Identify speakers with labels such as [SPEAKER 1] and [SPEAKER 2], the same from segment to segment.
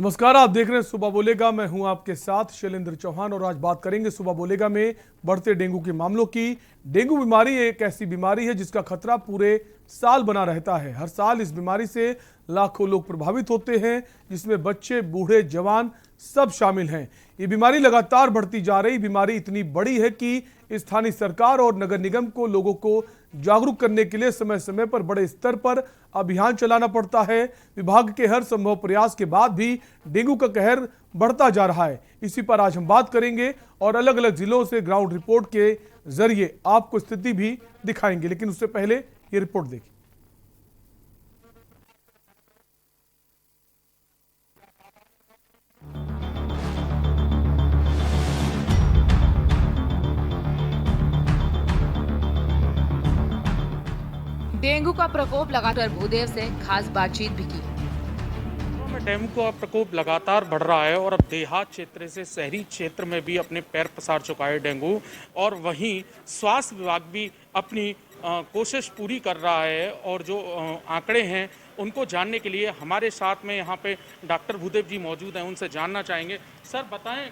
[SPEAKER 1] नमस्कार, आप देख रहे हैं सुबह बोलेगा। मैं हूं आपके साथ शैलेंद्र चौहान और आज बात करेंगे सुबह बोलेगा में बढ़ते डेंगू के मामलों की। डेंगू बीमारी एक ऐसी बीमारी है जिसका खतरा पूरे साल बना रहता है। हर साल इस बीमारी से लाखों लोग प्रभावित होते हैं, जिसमें बच्चे, बूढ़े, जवान सब शामिल हैं। ये बीमारी लगातार बढ़ती जा रही बीमारी इतनी बड़ी है कि स्थानीय सरकार और नगर निगम को लोगों को जागरूक करने के लिए समय समय पर बड़े स्तर पर अभियान चलाना पड़ता है। विभाग के हर संभव प्रयास के बाद भी डेंगू का कहर बढ़ता जा रहा है। इसी पर आज हम बात करेंगे और अलग अलग जिलों से ग्राउंड रिपोर्ट के जरिए आपको स्थिति भी दिखाएंगे, लेकिन उससे पहले ये रिपोर्ट देखिए।
[SPEAKER 2] डेंगू का प्रकोप लगातार भूदेव से खास बातचीत भी की।
[SPEAKER 3] डेंगू का प्रकोप लगातार बढ़ रहा है और अब देहात क्षेत्र से शहरी क्षेत्र में भी अपने पैर पसार चुका है डेंगू। और वहीं स्वास्थ्य विभाग भी अपनी कोशिश पूरी कर रहा है और जो आंकड़े हैं उनको जानने के लिए हमारे साथ में यहाँ पे डॉक्टर भूदेव जी मौजूद हैं। उनसे जानना चाहेंगे। सर बताएं,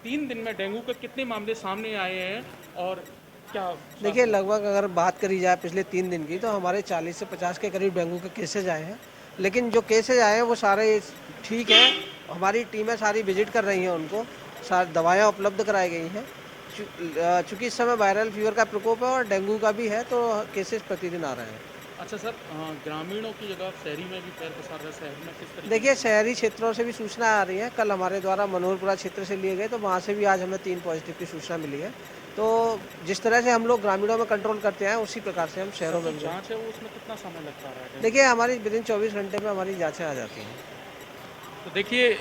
[SPEAKER 3] 3 दिन में डेंगू के कितने मामले सामने आए हैं और क्या?
[SPEAKER 4] देखिए, लगभग अगर बात करी जाए पिछले 3 दिन की तो हमारे 40 से 50 के करीब डेंगू के केसेज आए हैं। लेकिन जो केसेज आए हैं वो सारे ठीक है। हमारी टीमें सारी विजिट कर रही हैं, उनको सारी दवाएं उपलब्ध कराई गई हैं। चूँकि इस समय वायरल फीवर का प्रकोप है और डेंगू का भी है, तो केसेज प्रतिदिन आ रहे हैं।
[SPEAKER 3] अच्छा सर, ग्रामीणों की जगह शहरी में भी पैर पसार रहा है। शहर में किस तरीके?
[SPEAKER 4] देखिए, शहरी क्षेत्रों से भी सूचना आ रही है। कल हमारे द्वारा मनोहरपुरा क्षेत्र से लिए गए तो वहाँ से भी आज हमें 3 पॉजिटिव की सूचना मिली है। तो जिस तरह से हम लोग ग्रामीणों में कंट्रोल करते हैं उसी प्रकार से हम शहरों में भी
[SPEAKER 3] जांच है वो, उसमें कितना समय लगता है?
[SPEAKER 4] देखिए, हमारी विदिन 24 घंटे में हमारी जांचें आ जाती हैं।
[SPEAKER 3] तो देखिए,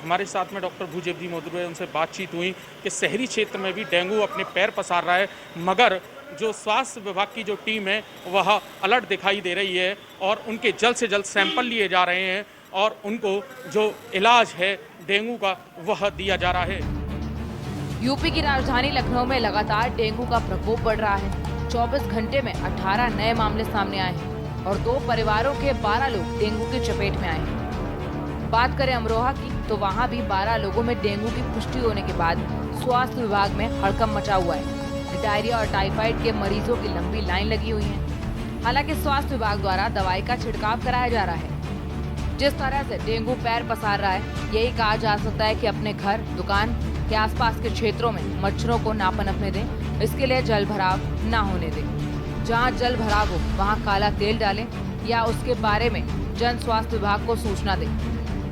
[SPEAKER 3] हमारे साथ में डॉक्टर भूदेव जी मौजूद है। उनसे बातचीत हुई कि शहरी क्षेत्र में भी डेंगू अपने पैर पसार रहा है, मगर जो स्वास्थ्य विभाग की जो टीम है वह अलर्ट दिखाई दे रही है और उनके जल्द से जल्द सैंपल लिए जा रहे हैं और उनको जो इलाज है डेंगू का वह दिया जा रहा है।
[SPEAKER 2] यूपी की राजधानी लखनऊ में लगातार डेंगू का प्रकोप बढ़ रहा है। 24 घंटे में 18 नए मामले सामने आए हैं और 2 परिवारों के 12 लोग डेंगू की चपेट में आए हैं। बात करें अमरोहा की तो वहां भी 12 लोगों में डेंगू की पुष्टि होने के बाद स्वास्थ्य विभाग में हड़कंप मचा हुआ है। डायरिया और टाइफाइड के मरीजों की लंबी लाइन लगी हुई है। हालांकि स्वास्थ्य विभाग द्वारा दवाई का छिड़काव कराया जा रहा है। जिस तरह से डेंगू पैर पसार रहा है, यही कहा जा सकता है कि अपने घर, दुकान के आसपास के क्षेत्रों में मच्छरों को ना पनपने दें। इसके लिए जल भराव ना होने दें। जहां जल भराव हो वहां काला तेल डालें या उसके बारे में जन स्वास्थ्य विभाग को सूचना दें,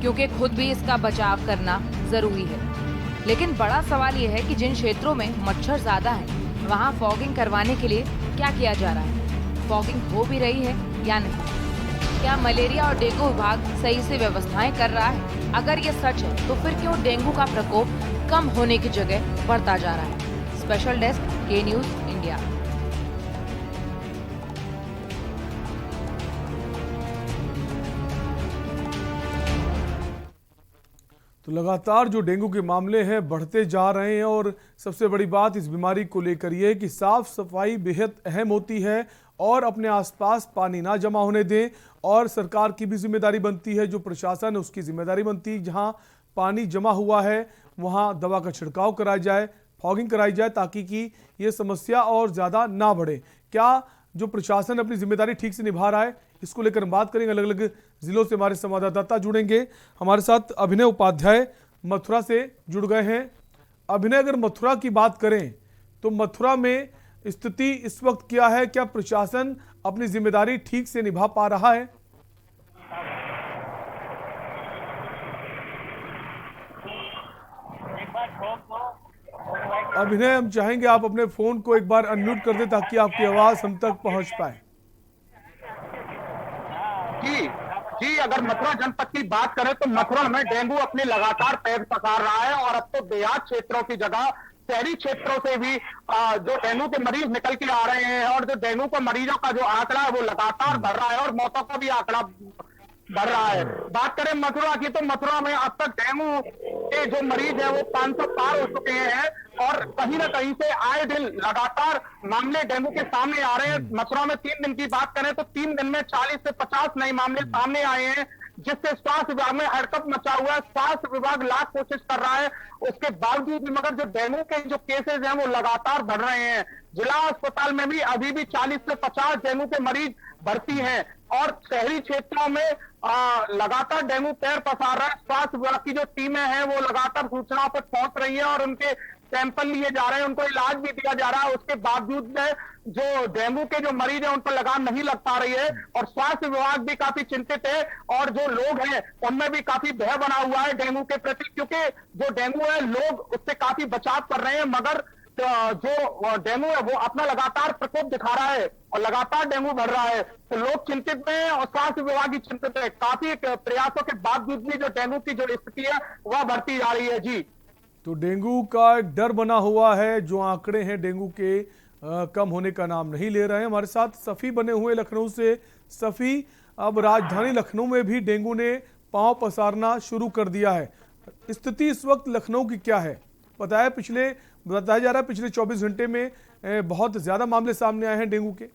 [SPEAKER 2] क्योंकि खुद भी इसका बचाव करना जरूरी है। लेकिन बड़ा सवाल ये है कि जिन क्षेत्रों में मच्छर ज्यादा है वहां फॉगिंग करवाने के लिए क्या किया जा रहा है? फॉगिंग हो भी रही है या नहीं? क्या मलेरिया और डेंगू विभाग सही से व्यवस्थाएं कर रहा है? अगर ये सच है तो फिर क्यों डेंगू का प्रकोप कम होने की जगह बढ़ता जा रहा है? स्पेशल डेस्क, के न्यूज इंडिया।
[SPEAKER 1] तो लगातार जो डेंगू के मामले हैं बढ़ते जा रहे हैं और सबसे बड़ी बात इस बीमारी को लेकर यह है कि साफ सफाई बेहद अहम होती है और अपने आसपास पानी ना जमा होने दें। और सरकार की भी जिम्मेदारी बनती है, जो प्रशासन है उसकी जिम्मेदारी बनती है, जहां पानी जमा हुआ है वहां दवा का छिड़काव कराया जाए, फॉगिंग कराई जाए, ताकि कि ये समस्या और ज़्यादा ना बढ़े। क्या जो प्रशासन अपनी जिम्मेदारी ठीक से निभा रहा है, इसको लेकर हम बात करेंगे। अलग अलग जिलों से हमारे संवाददाता जुड़ेंगे। हमारे साथ अभिनय उपाध्याय मथुरा से जुड़ गए हैं। अभिनय, अगर मथुरा की बात करें तो मथुरा में स्थिति इस वक्त क्या है? क्या प्रशासन अपनी जिम्मेदारी ठीक से निभा पा रहा है? अभिनय, हम चाहेंगे आप अपने फोन को एक बार अनम्यूट कर दें ताकि आपकी आवाज हम तक पहुंच पाए।
[SPEAKER 5] जी, अगर मथुरा जनपद की बात करें तो मथुरा में डेंगू अपने लगातार पैर पसार रहा है और अब तो देहात क्षेत्रों की जगह शहरी क्षेत्रों से भी जो डेंगू के मरीज निकल के आ रहे हैं और जो डेंगू के मरीजों का जो आंकड़ा है वो लगातार बढ़ रहा है और मौतों का भी आंकड़ा बढ़ रहा है। बात करें मथुरा की तो मथुरा में अब तक डेंगू के जो मरीज हैं वो 500 पार हो चुके हैं और कहीं ना कहीं से आए दिन लगातार मामले डेंगू के सामने आ रहे हैं। मथुरा में 3 दिन की बात करें तो 3 दिन में 40 से 50 नए मामले सामने आए हैं, जिससे स्वास्थ्य विभाग में हड़कंप मचा हुआ है। स्वास्थ्य विभाग लाख कोशिश कर रहा है, उसके बावजूद भी मगर जो डेंगू के जो केसेस हैं वो लगातार बढ़ रहे हैं। जिला अस्पताल में भी अभी भी 40 से 50 डेंगू के मरीज भर्ती हैं और शहरी क्षेत्रों में लगातार डेंगू पैर पसार रहा है। स्वास्थ्य विभाग की जो टीमें हैं वो लगातार सूचनाओं पर पहुंच रही है और उनके सैंपल लिए जा रहे हैं, उनको इलाज भी दिया जा रहा है। उसके बावजूद में जो डेंगू के जो मरीज हैं उन पर लगाम नहीं लग पा रही है और स्वास्थ्य विभाग भी काफी चिंतित है और जो लोग हैं उनमें भी काफी भय बना हुआ है डेंगू के प्रति, क्योंकि जो डेंगू है लोग उससे काफी बचाव कर रहे हैं, मगर जो डेंगू है वो अपना लगातार प्रकोप दिखा रहा है और लगातार डेंगू बढ़ रहा है। तो लोग चिंतित में हैं और स्वास्थ्य विभाग भी चिंतित है। काफी प्रयासों के बावजूद भी जो डेंगू की जो स्थिति है वह बढ़ती जा रही है। जी, तो
[SPEAKER 1] डेंगू का एक डर बना हुआ है, जो आंकड़े हैं डेंगू के कम होने का नाम नहीं ले रहे हैं। हमारे साथ सफ़ी बने हुए लखनऊ से। सफ़ी, अब राजधानी लखनऊ में भी डेंगू ने पांव पसारना शुरू कर दिया है। स्थिति इस वक्त लखनऊ की क्या है? बताया जा रहा है पिछले 24 घंटे में बहुत ज्यादा मामले सामने आए हैं डेंगू के।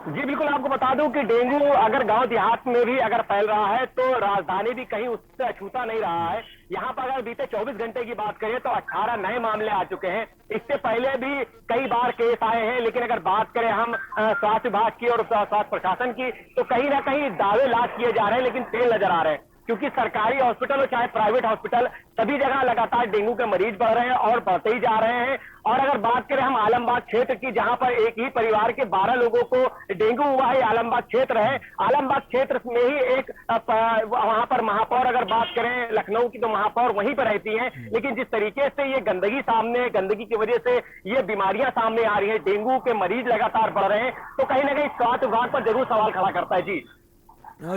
[SPEAKER 6] जी बिल्कुल, आपको बता दूं कि डेंगू अगर गांव देहात में भी अगर फैल रहा है तो राजधानी भी कहीं उससे अछूता नहीं रहा है। यहाँ पर अगर बीते 24 घंटे की बात करें तो 18 नए मामले आ चुके हैं। इससे पहले भी कई बार केस आए हैं, लेकिन अगर बात करें हम स्वास्थ्य विभाग की और स्वास्थ्य प्रशासन की तो कहीं ना कहीं दावे लाश किए जा रहे हैं, लेकिन फेल नजर आ रहे हैं, क्योंकि सरकारी हॉस्पिटल और चाहे प्राइवेट हॉस्पिटल सभी जगह लगातार डेंगू के मरीज बढ़ रहे हैं और बढ़ते ही जा रहे हैं। और अगर बात करें हम आलमबाग क्षेत्र की, जहां पर एक ही परिवार के 12 लोगों को डेंगू हुआ है, आलमबाग क्षेत्र है। आलमबाग क्षेत्र में ही एक वहां पर महापौर, अगर बात करें लखनऊ की तो महापौर वहीं पर रहती हैं, लेकिन जिस तरीके से ये गंदगी की वजह से ये बीमारियां सामने आ रही है, डेंगू के मरीज लगातार बढ़ रहे हैं, तो कहीं ना कहीं स्वास्थ्य विभाग पर जरूर सवाल खड़ा करता है। जी,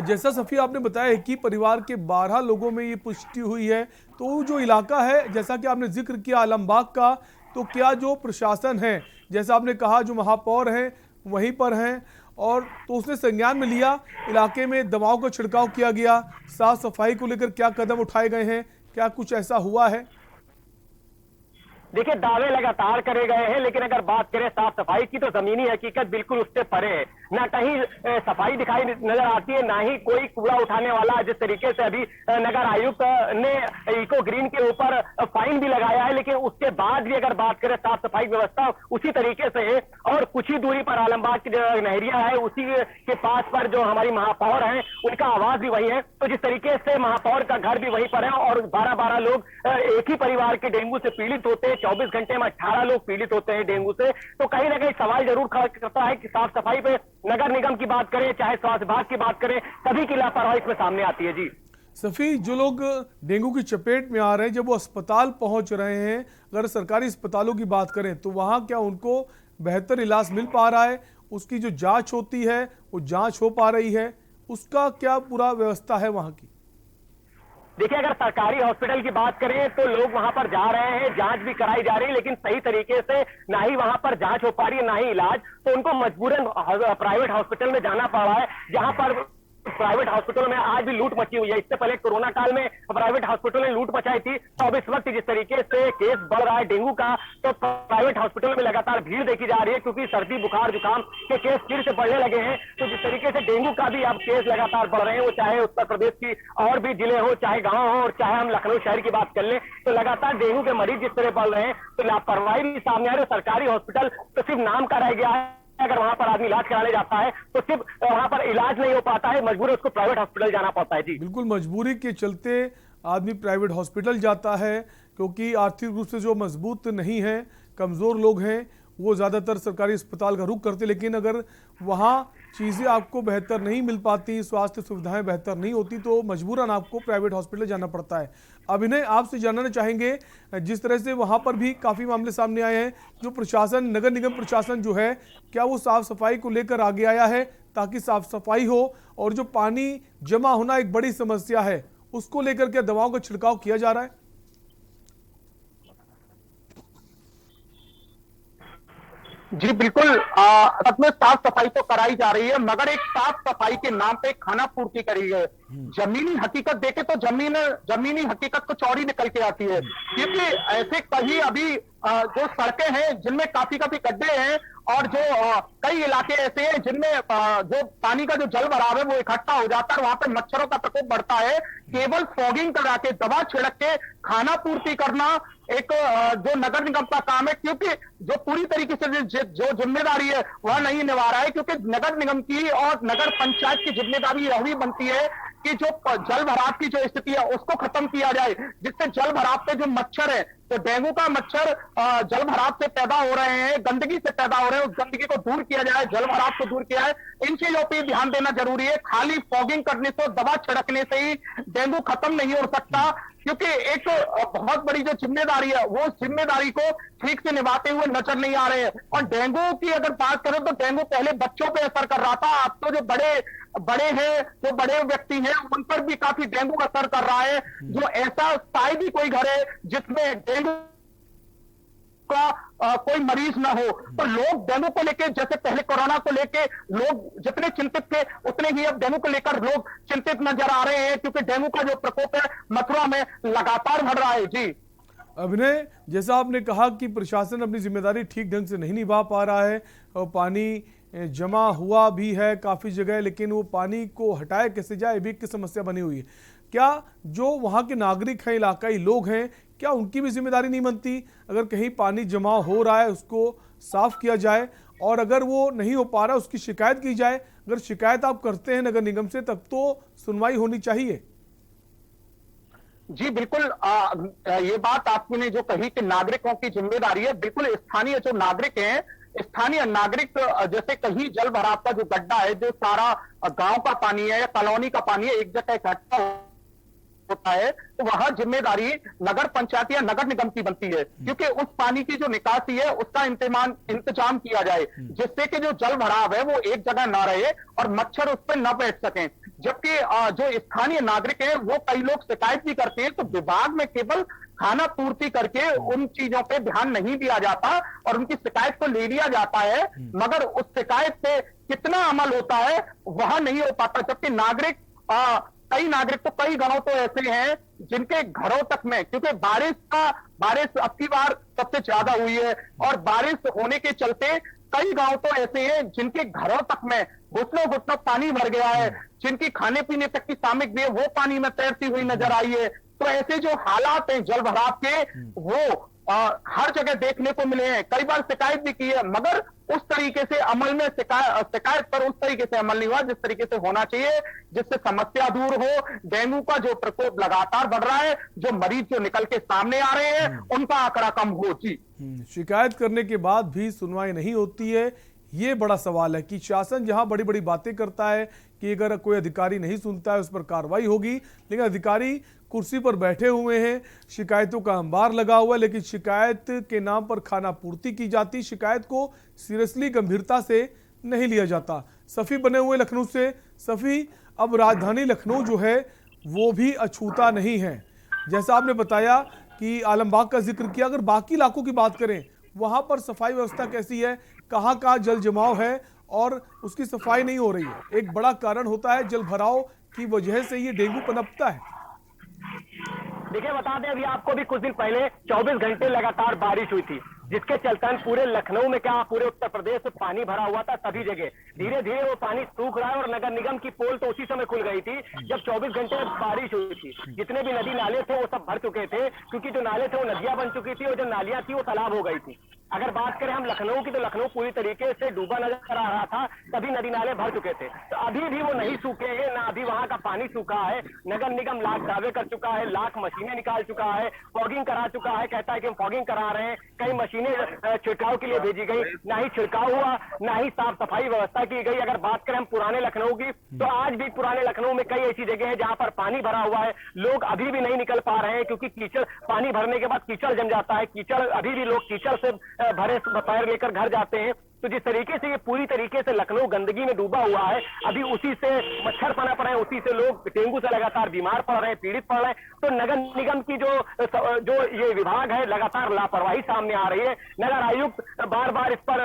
[SPEAKER 1] जैसा सफ़ी आपने बताया कि परिवार के 12 लोगों में ये पुष्टि हुई है, तो जो इलाका है, जैसा कि आपने जिक्र किया आलमबाग का, तो क्या जो प्रशासन है, जैसा आपने कहा जो महापौर हैं वहीं पर हैं, और तो उसने संज्ञान में लिया, इलाके में दवाओं का छिड़काव किया गया, साफ सफाई को लेकर क्या कदम उठाए गए हैं, क्या कुछ ऐसा हुआ है?
[SPEAKER 6] देखिए, दावे लगातार करे गए हैं, लेकिन अगर बात करें साफ सफाई की तो जमीनी हकीकत बिल्कुल उससे परे है। ना कहीं सफाई दिखाई नजर आती है, ना ही कोई कूड़ा उठाने वाला। जिस तरीके से अभी नगर आयुक्त ने इको ग्रीन के ऊपर फाइन भी लगाया है, लेकिन उसके बाद भी अगर बात करें साफ सफाई व्यवस्था उसी तरीके से है। और कुछ ही दूरी पर आलमबाग की जो नहरिया है उसी के पास पर जो हमारी महापौर है उनका आवास भी वही है। तो जिस तरीके से महापौर का घर भी वहीं पर है और 12-12 लोग एक ही परिवार के डेंगू से पीड़ित होते हैं। 24 घंटे में 18 लोग पीड़ित होते हैं डेंगू से। तो कहीं ना कहीं सवाल जरूर खड़ा करता है कि साफ सफाई पे नगर निगम की बात करें चाहे स्वास्थ्य विभाग की बात करें, सभी की लापरवाही इसमें सामने आती है। जी
[SPEAKER 1] सफ़ी, जो लोग डेंगू की चपेट में आ रहे हैं, जब वो अस्पताल पहुंच रहे हैं, अगर सरकारी अस्पतालों की बात करें तो वहां क्या उनको बेहतर इलाज मिल पा रहा है? उसकी जो जांच होती है वो जांच हो पा रही है? उसका क्या पूरा व्यवस्था है वहां की?
[SPEAKER 6] देखिए, अगर सरकारी हॉस्पिटल की बात करें तो लोग वहां पर जा रहे हैं, जांच भी कराई जा रही है, लेकिन सही तरीके से ना ही वहां पर जांच हो पा रही है ना ही इलाज। तो उनको मजबूरन प्राइवेट हॉस्पिटल में जाना पड़ रहा है, जहां पर प्राइवेट हॉस्पिटलों में आज भी लूट मची हुई है। इससे पहले कोरोना काल में प्राइवेट हॉस्पिटलों में लूट मचाई थी, तो अब इस वक्त जिस तरीके से केस बढ़ रहा है डेंगू का, तो प्राइवेट हॉस्पिटलों में लगातार भीड़ देखी जा रही है, क्योंकि सर्दी बुखार जुकाम के केस फिर से बढ़ने लगे हैं। तो जिस तरीके से डेंगू का भी अब केस लगातार बढ़ रहे हैं, वो चाहे उत्तर प्रदेश की और भी जिले हो, चाहे गाँव हो, और चाहे हम लखनऊ शहर की बात कर लें, तो लगातार डेंगू के मरीज जिस तरह बढ़ रहे हैं, तो लापरवाही भी सामने आ रही है। सरकारी हॉस्पिटल तो सिर्फ नाम का रह गया है, अगर वहां पर आदमी इलाज कराने जाता है तो सिर्फ वहां पर इलाज नहीं हो पाता है, मजबूर उसको प्राइवेट हॉस्पिटल जाना पड़ता है। जी
[SPEAKER 1] बिल्कुल, मजबूरी के चलते आदमी प्राइवेट हॉस्पिटल जाता है, क्योंकि आर्थिक रूप से जो मजबूत नहीं है, कमज़ोर लोग हैं, वो ज़्यादातर सरकारी अस्पताल का रुख करते। लेकिन अगर वहाँ चीज़ें आपको बेहतर नहीं मिल पाती, स्वास्थ्य सुविधाएं बेहतर नहीं होती, तो मजबूरन आपको प्राइवेट हॉस्पिटल जाना पड़ता है। अभिनय, आपसे जानना चाहेंगे, जिस तरह से वहाँ पर भी काफ़ी मामले सामने आए हैं, जो प्रशासन, नगर निगम प्रशासन जो है, क्या वो साफ़ सफाई को लेकर आगे आया है ताकि साफ़ सफाई हो? और जो पानी जमा होना एक बड़ी समस्या है, उसको लेकर क्या दवाओं का छिड़काव किया जा रहा है?
[SPEAKER 5] जी बिल्कुल, सब में साफ सफाई तो कराई जा रही है, मगर एक साफ सफाई के नाम पे खाना पूर्ति करी है। जमीनी हकीकत देखे तो जमीनी हकीकत को चौड़ी निकल के आती है, क्योंकि ऐसे कहीं अभी जो सड़कें हैं जिनमें काफी गड्ढे हैं और जो कई इलाके ऐसे हैं जिनमें जो पानी का जो जल भराव है वो इकट्ठा हो जाता है, वहां पे मच्छरों का प्रकोप बढ़ता है। केवल फॉगिंग करा के, दवा छिड़क के खाना पूर्ति करना एक जो नगर निगम का काम है, क्योंकि जो पूरी तरीके से जो जिम्मेदारी है वह नहीं निभा रहा है, क्योंकि नगर निगम की और नगर पंचायत की जिम्मेदारी यही बनती है कि जो जल भराव की जो स्थिति है उसको खत्म किया जाए, जिससे जल भराव पे जो मच्छर है, तो डेंगू का मच्छर जल भराव से पैदा हो रहे हैं, गंदगी से पैदा हो रहे हैं, उस गंदगी को दूर किया जाए, जल भराव को दूर किया जाए। इन चीजों पर ध्यान देना जरूरी है। खाली फॉगिंग करने से, दवा छिड़कने से ही डेंगू खत्म नहीं हो सकता, क्योंकि एक बहुत बड़ी जो जिम्मेदारी है वो जिम्मेदारी को ठीक से निभाते हुए नजर नहीं आ रहे हैं। और डेंगू की अगर बात करें तो डेंगू पहले बच्चों पे असर कर रहा था, अब तो जो बड़े हैं, जो बड़े व्यक्ति हैं, उन पर भी काफी डेंगू असर कर रहा है। जो ऐसा शायद ही कोई घर है जिसमें डेंगू का कोई मरीज ना हो, तो लोग डेंगू को लेकर, जैसे पहले कोरोना को लेकर लोग जितने चिंतित थे उतने ही अब डेंगू को लेकर लोग चिंतित नजर आ रहे हैं, क्योंकि डेंगू का जो प्रकोप है मथुरा में लगातार बढ़ रहा है। जी
[SPEAKER 1] अभिनय, जैसा आपने कहा कि प्रशासन अपनी जिम्मेदारी ठीक ढंग से नहीं निभा पा रहा है और पानी जमा हुआ भी है काफ़ी जगह, लेकिन वो पानी को हटाया कैसे जाए ये भी एक समस्या बनी हुई है। क्या जो वहाँ के नागरिक हैं, इलाकाई लोग हैं, क्या उनकी भी जिम्मेदारी नहीं बनती? अगर कहीं पानी जमा हो रहा है उसको साफ किया जाए, और अगर वो नहीं हो पा रहा उसकी शिकायत की जाए। अगर शिकायत आप करते हैं नगर निगम से तब तो सुनवाई होनी चाहिए।
[SPEAKER 5] जी बिल्कुल, ये बात आपने जो कही कि नागरिकों की जिम्मेदारी है, बिल्कुल स्थानीय जो नागरिक हैं, स्थानीय नागरिक जैसे कहीं जल भराव का जो गड्ढा है, जो सारा गांव का पानी है या कॉलोनी का पानी है एक जगह इकट्ठा होता है, तो वहां जिम्मेदारी नगर पंचायत या नगर निगम की बनती है, क्योंकि उस पानी की जो निकासी है उसका इंतजाम किया जाए, जिससे कि जो जल भराव है वो एक जगह ना रहे और मच्छर उस पर न बैठ सकें। जबकि जो स्थानीय नागरिक है वो कई लोग शिकायत भी करते हैं, तो विभाग में केवल खाना पूर्ति करके उन चीजों पे ध्यान नहीं दिया जाता और उनकी शिकायत को ले लिया जाता है, मगर उस शिकायत पे कितना अमल होता है वह नहीं हो पाता। जबकि नागरिक कई नागरिक तो कई गांव तो ऐसे हैं जिनके घरों तक में, क्योंकि बारिश अब की बार सबसे ज्यादा हुई है और बारिश होने के चलते कई गांव तो ऐसे हैं जिनके घरों तक में घुटनों पानी भर गया है, जिनकी खाने पीने तक की सामग्री है वो पानी में तैरती हुई नजर आई है। तो ऐसे जो हालात हैं जल भराव के वो हर जगह देखने को मिले हैं। कई बार शिकायत भी की है, मगर उस तरीके से अमल में शिकायत पर उस तरीके से अमल नहीं हुआ जिस तरीके से होना चाहिए, जिससे समस्या दूर हो। डेंगू का जो प्रकोप लगातार बढ़ रहा है, जो मरीज जो निकल के सामने आ रहे हैं उनका आंकड़ा कम हो। जी
[SPEAKER 1] शिकायत करने के बाद भी सुनवाई नहीं होती है, ये बड़ा सवाल है कि शासन जहां बड़ी बड़ी बातें करता है कि अगर कोई अधिकारी नहीं सुनता है उस पर कार्रवाई होगी, लेकिन अधिकारी कुर्सी पर बैठे हुए हैं, शिकायतों का अंबार लगा हुआ है, लेकिन शिकायत के नाम पर खाना पूर्ति की जाती, शिकायत को सीरियसली गंभीरता से नहीं लिया जाता। सफ़ी बने हुए लखनऊ से। सफ़ी, अब राजधानी लखनऊ जो है वो भी अछूता नहीं है। जैसा आपने बताया कि आलमबाग का जिक्र किया, अगर बाकी इलाकों की बात करें वहाँ पर सफाई व्यवस्था कैसी है, कहाँ जल जमाव है और उसकी सफाई नहीं हो रही है। एक बड़ा कारण होता है जल भराव की वजह से ये डेंगू पनपता है।
[SPEAKER 6] देखिए बता दें, अभी आपको भी कुछ दिन पहले 24 घंटे लगातार बारिश हुई थी, जिसके चलते पूरे लखनऊ में क्या पूरे उत्तर प्रदेश में पानी भरा हुआ था। सभी जगह धीरे धीरे वो पानी सूख रहा है और नगर निगम की पोल तो उसी समय खुल गई थी जब 24 घंटे बारिश हुई थी। जितने भी नदी नाले थे वो सब भर चुके थे, क्योंकि जो नाले थे वो नदियां बन चुकी थी और जो नालियां थी वो तालाब हो गई थी। अगर बात करें हम लखनऊ की, तो लखनऊ पूरी तरीके से डूबा नजर आ रहा था, सभी नदी नाले भर चुके थे। तो अभी भी वो नहीं सूखे हैं, ना अभी वहां का पानी सूखा है। नगर निगम लाख दावे कर चुका है, लाख मशीनें निकाल चुका है, फॉगिंग करा चुका है, कहता है कि हम फॉगिंग करा रहे हैं। कई मशीनें छिड़काव के लिए भेजी गई, ना ही छिड़काव हुआ, ना ही साफ सफाई व्यवस्था की गई। अगर बात करें हम पुराने लखनऊ की, तो आज भी पुराने लखनऊ में कई ऐसी जगह है जहां पर पानी भरा हुआ है, लोग अभी भी नहीं निकल पा रहे हैं, क्योंकि कीचड़, पानी भरने के बाद कीचड़ जम जाता है। कीचड़, अभी भी लोग कीचड़ से भरे पैर लेकर घर जाते हैं। तो जिस तरीके से ये पूरी तरीके से लखनऊ गंदगी में डूबा हुआ है, अभी उसी से मच्छर पनप रहे हैं, उसी से लोग डेंगू से लगातार बीमार पड़ रहे हैं, पीड़ित पड़ रहे हैं। तो नगर निगम की जो ये विभाग है लगातार लापरवाही सामने आ रही है। नगर आयुक्त बार बार इस पर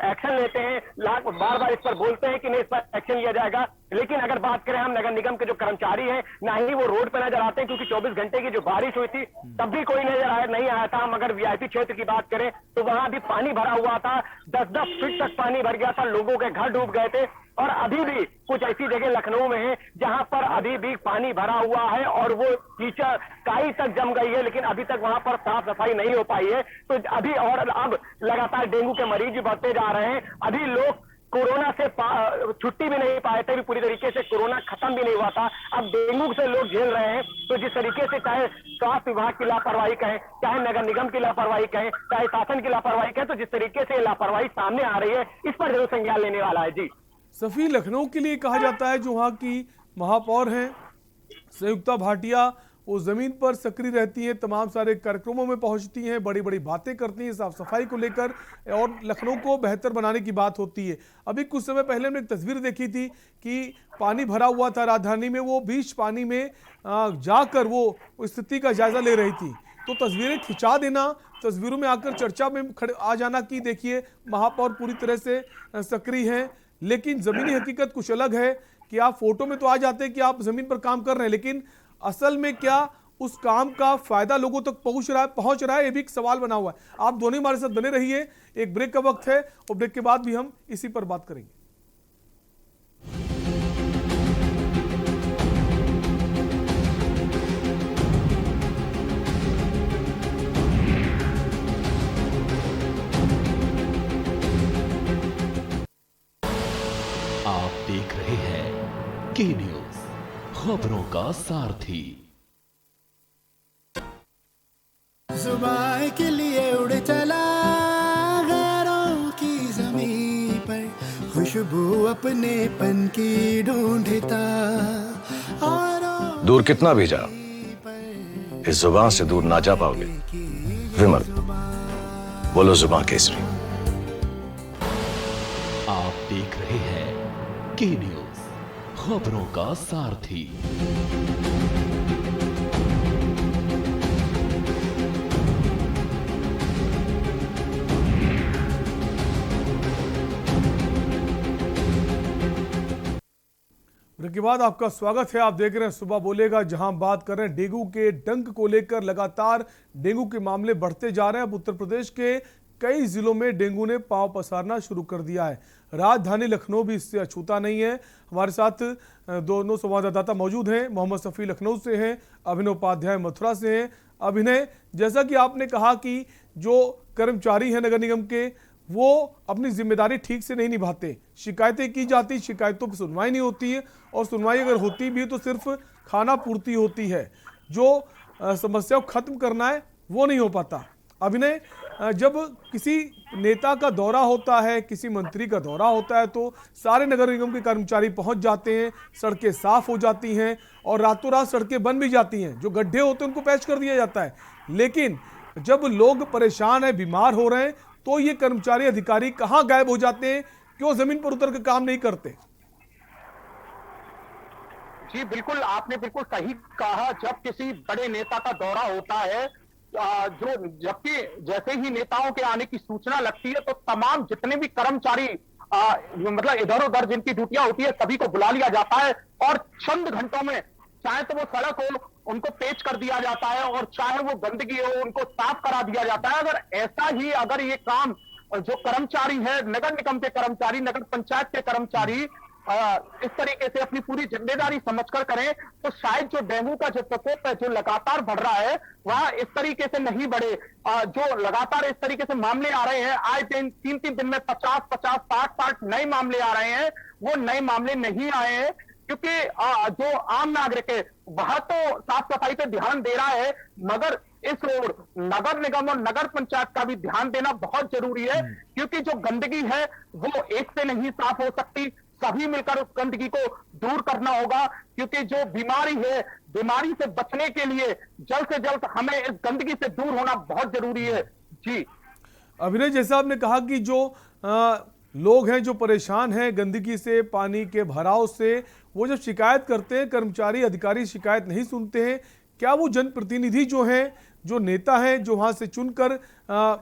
[SPEAKER 6] एक्शन लेते हैं, बार बार इस पर बोलते हैं कि नहीं इस पर एक्शन लिया जाएगा, लेकिन अगर बात करें हम नगर निगम के जो कर्मचारी हैं, ना ही वो रोड पे नजर आते हैं, क्योंकि 24 घंटे की जो बारिश हुई थी तब भी कोई नहीं आया था। हम अगर वीआईपी क्षेत्र की बात करें तो वहां भी पानी भरा हुआ था, 10-10 फीट तक पानी भर गया था, लोगों के घर डूब गए थे। और अभी भी कुछ ऐसी जगह लखनऊ में है जहां पर अभी भी पानी भरा हुआ है और वो कीचड़ काई तक जम गई है, लेकिन अभी तक वहां पर साफ सफाई नहीं हो पाई है। तो अभी और अब लगातार डेंगू के मरीज भी बढ़ते जा रहे हैं। अभी लोग कोरोना से छुट्टी भी नहीं पाए थे, भी पूरी तरीके से कोरोना खत्म भी नहीं हुआ था, अब डेंगू से लोग झेल रहे हैं। तो जिस तरीके से चाहे स्वास्थ्य विभाग की लापरवाही कहें, चाहे नगर निगम की लापरवाही कहें, चाहे शासन की लापरवाही कहें, तो जिस तरीके से लापरवाही सामने आ रही है इस पर जरूर संज्ञान लेने वाला है। जी
[SPEAKER 1] सफी, लखनऊ के लिए कहा जाता है जो वहाँ की महापौर हैं संयुक्ता भाटिया, वो ज़मीन पर सक्रिय रहती हैं, तमाम सारे कार्यक्रमों में पहुंचती हैं, बड़ी बड़ी बातें करती हैं साफ सफाई को लेकर और लखनऊ को बेहतर बनाने की बात होती है। अभी कुछ समय पहले हमने एक तस्वीर देखी थी कि पानी भरा हुआ था राजधानी में, वो बीच पानी में जाकर वो स्थिति का जायजा ले रही थी। तो तस्वीरें खिंचा देना, तस्वीरों में आकर चर्चा में आ जाना कि देखिए महापौर पूरी तरह से सक्रिय हैं, लेकिन ज़मीनी हकीकत कुछ अलग है कि आप फोटो में तो आ जाते हैं कि आप ज़मीन पर काम कर रहे हैं, लेकिन असल में क्या उस काम का फायदा लोगों तक पहुंच रहा है, ये भी एक सवाल बना हुआ है। आप दोनों हमारे साथ बने रहिए, एक ब्रेक का वक्त है और ब्रेक के बाद भी हम इसी पर बात करेंगे।
[SPEAKER 7] आप देख रहे हैं के न्यूज, खबरों का सारथी।
[SPEAKER 8] जुबान के लिए उड़ चला गैरों की ज़मीं पर, खुशबू अपने पन की ढूंढता और
[SPEAKER 9] दूर कितना भी जा, इस जुबान से दूर ना जा पाओगे। विमल, बोलो जुबान केसरी।
[SPEAKER 7] आप देख रहे हैं के न्यूज, खबरों का सारथी।
[SPEAKER 1] ब्रेक के बाद आपका स्वागत है। आप देख रहे हैं सुबह बोलेगा, जहां बात कर रहे हैं डेंगू के डंक को लेकर। लगातार डेंगू के मामले बढ़ते जा रहे हैं। अब उत्तर प्रदेश के कई जिलों में डेंगू ने पांव पसारना शुरू कर दिया है। राजधानी लखनऊ भी इससे अछूता नहीं है। हमारे साथ दोनों संवाददाता मौजूद हैं। मोहम्मद सफ़ी लखनऊ से हैं, अभिनव उपाध्याय मथुरा से हैं। अभिनय, जैसा कि आपने कहा कि जो कर्मचारी हैं नगर निगम के, वो अपनी जिम्मेदारी ठीक से नहीं निभाते, शिकायतें की जाती, शिकायतों की सुनवाई नहीं होती है, और सुनवाई अगर होती भी है तो सिर्फ खाना पूर्ति होती है। जो समस्या को खत्म करना है वो नहीं हो पाता। अभिनय, जब किसी नेता का दौरा होता है, किसी मंत्री का दौरा होता है, तो सारे नगर निगम के कर्मचारी पहुंच जाते हैं, सड़कें साफ हो जाती हैं और रातों रात सड़कें बन भी जाती हैं। जो गड्ढे होते हैं उनको पैच कर दिया जाता है। लेकिन जब लोग परेशान हैं, बीमार हो रहे हैं, तो ये कर्मचारी अधिकारी कहां गायब हो जाते हैं? क्यों जमीन पर उतर के काम नहीं करते?
[SPEAKER 5] जी बिल्कुल, आपने बिल्कुल सही कहा। जब किसी बड़े नेता का दौरा होता है, जबकि जैसे ही नेताओं के आने की सूचना लगती है, तो तमाम जितने भी कर्मचारी मतलब इधर उधर जिनकी ड्यूटियां होती है, सभी को बुला लिया जाता है और चंद घंटों में चाहे तो वो सड़क हो उनको पेच कर दिया जाता है, और चाहे वो गंदगी हो उनको साफ करा दिया जाता है। अगर ऐसा ही अगर ये काम जो कर्मचारी है, नगर निगम के कर्मचारी, नगर पंचायत के कर्मचारी इस तरीके से अपनी पूरी जिम्मेदारी समझकर करें, तो शायद जो डेंगू का जो प्रकोप है, जो लगातार बढ़ रहा है, वह इस तरीके से नहीं बढ़े। जो लगातार इस तरीके से मामले आ रहे हैं, आए दिन 3-3 दिन में 50-50, 60-60 नए मामले आ रहे हैं, वो नए मामले नहीं आए हैं क्योंकि जो आम नागरिक है वह तो साफ सफाई पे ध्यान दे रहा है, मगर इस ओर नगर निगम और नगर पंचायत का भी ध्यान देना बहुत जरूरी है, क्योंकि जो गंदगी है वो एक से नहीं साफ हो सकती। सभी मिलकर उस गंदगी को दूर करना होगा, क्योंकि जो बीमारी है, बीमारी से बचने के लिए जल्द से जल्द हमें इस गंदगी से दूर होना बहुत जरूरी है। जी
[SPEAKER 1] अभिनय, जैसा आपने कहा कि जो लोग हैं जो परेशान हैं गंदगी से, पानी के भराव से, वो जब शिकायत करते हैं, कर्मचारी अधिकारी शिकायत नहीं सुनते हैं, क्या वो जनप्रतिनिधि जो हैं जो नेता हैं जो वहां से चुनकर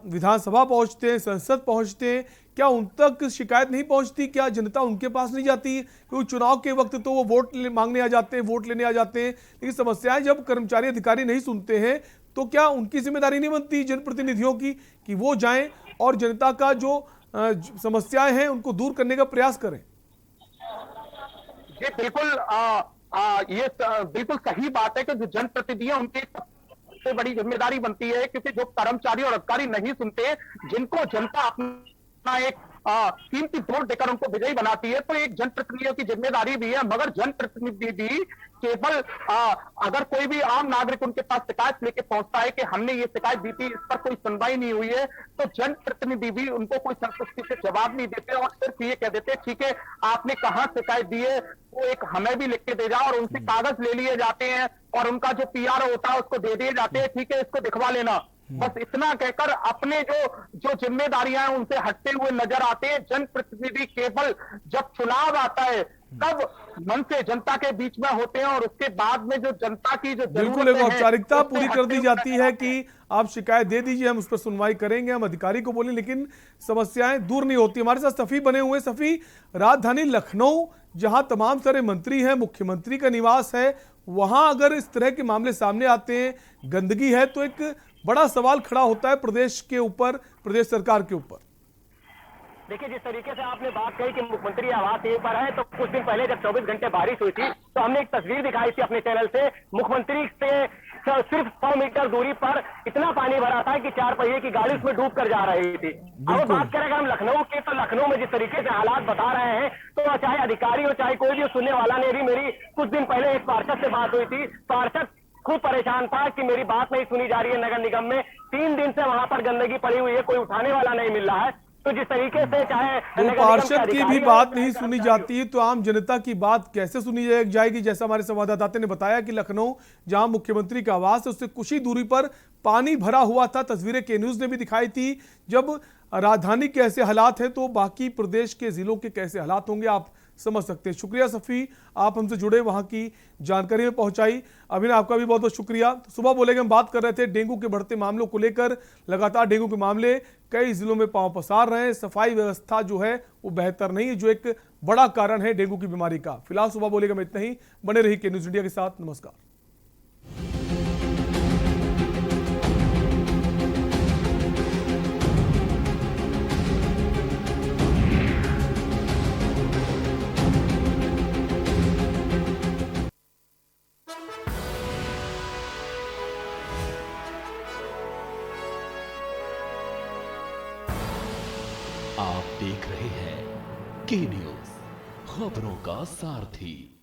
[SPEAKER 1] विधानसभा पहुंचते हैं, संसद पहुंचते हैं, क्या उन तक शिकायत नहीं पहुंचती? क्या जनता उनके पास नहीं जाती? क्योंकि चुनाव के वक्त तो वो मांगने आ जाते हैं, वोट लेने आ जाते हैं, लेकिन समस्याएं जब कर्मचारी अधिकारी नहीं सुनते हैं तो क्या उनकी जिम्मेदारी नहीं बनती जनप्रतिनिधियों की कि वो जाएं और जनता का जो समस्याएं हैं उनको दूर करने का प्रयास करें?
[SPEAKER 5] ये बिल्कुल ये बिल्कुल सही बात है कि जो जनप्रतिनिधि है उनकी सबसे बड़ी जिम्मेदारी बनती है, क्योंकि जो कर्मचारी और अधिकारी नहीं सुनते, जिनको जनता अपना एक कीमती वोट देकर उनको विजयी बनाती है, तो एक जनप्रतिनिधियों की जिम्मेदारी भी है। मगर जनप्रतिनिधि भी केवल अगर कोई भी आम नागरिक उनके पास शिकायत लेके पहुंचता है कि हमने ये शिकायत दी थी, इस पर कोई सुनवाई नहीं हुई है, तो जनप्रतिनिधि भी उनको कोई संतुष्टि से जवाब नहीं देते और सिर्फ ये कह देते ठीक है आपने कहां शिकायत दी है वो एक हमें भी लिख के दे जाओ, और उनसे कागज ले लिए जाते हैं और उनका जो पीआर होता है उसको दे दिए जाते हैं, ठीक है इसको दिखवा लेना। बस इतना कहकर अपने जो जिम्मेदारियां हैं उनसे हटते हुए नजर आते हैं। जनप्रतिनिधि केवल जब चुनाव आता है तब मन से जनता के बीच में होते हैं और उसके बाद में जो जनता की जो
[SPEAKER 1] बिल्कुल एक औपचारिकता पूरी कर दी जाती है कि आप शिकायत दे दीजिए, हम उस पर सुनवाई करेंगे, हम अधिकारी को बोलें, लेकिन समस्याएं दूर नहीं होती। हमारे साथ सफी बने हुए। सफी, राजधानी लखनऊ जहां तमाम सारे मंत्री हैं, मुख्यमंत्री का निवास है, वहां अगर इस तरह के मामले सामने आते हैं, गंदगी है, तो एक बड़ा सवाल खड़ा होता है प्रदेश के ऊपर, प्रदेश सरकार के ऊपर।
[SPEAKER 6] देखिए, जिस तरीके से आपने बात कही कि मुख्यमंत्री आवास यहीं पर है, तो कुछ दिन पहले जब 24 घंटे बारिश हुई थी तो हमने एक तस्वीर दिखाई थी अपने चैनल से। मुख्यमंत्री से सिर्फ 100 मीटर दूरी पर इतना पानी भरा था कि 4 पहिए की गाड़ी उसमें डूब कर जा रही थी। अब बात करें हम लखनऊ की, तो लखनऊ में जिस तरीके से हालात बता रहे हैं, तो चाहे अधिकारी हो चाहे कोई भी सुनने वाला नहीं। मेरी कुछ दिन पहले एक पार्षद से बात हुई थी, पार्षद खुद परेशान था कि मेरी बात नहीं सुनी जा रही है। नगर निगम में 3 दिन से वहां पर गंदगी पड़ी हुई है, कोई उठाने वाला नहीं मिल रहा है। तो जिस तरीके से चाहे
[SPEAKER 1] पार्षद की भी बात नहीं सुनी जाती तो आम जनता की बात कैसे सुनी जाएगी? जैसा हमारे संवाददाता ने बताया कि लखनऊ जहां मुख्यमंत्री का आवास है उससे कुछ ही दूरी पर पानी भरा हुआ था। तस्वीरें के न्यूज ने भी दिखाई थी। जब राजधानी के ऐसे हालात हैं तो बाकी प्रदेश के जिलों के कैसे हालात होंगे आप समझ सकते हैं। शुक्रिया सफ़ी, आप हमसे जुड़े, वहां की जानकारी में पहुंचाई। अभिनव, आपका भी बहुत बहुत शुक्रिया। तो सुबह बोलेंगे हम बात कर रहे थे डेंगू के बढ़ते मामलों को लेकर। लगातार डेंगू के मामले कई जिलों में पांव पसार रहे हैं। सफाई व्यवस्था जो है वो बेहतर नहीं है, जो एक बड़ा कारण है डेंगू की बीमारी का। फिलहाल सुबह बोलेंगे में इतना ही। बने रहिए के न्यूज इंडिया के साथ। नमस्कार।
[SPEAKER 7] आप देख रहे हैं के न्यूज, खबरों का सारथी।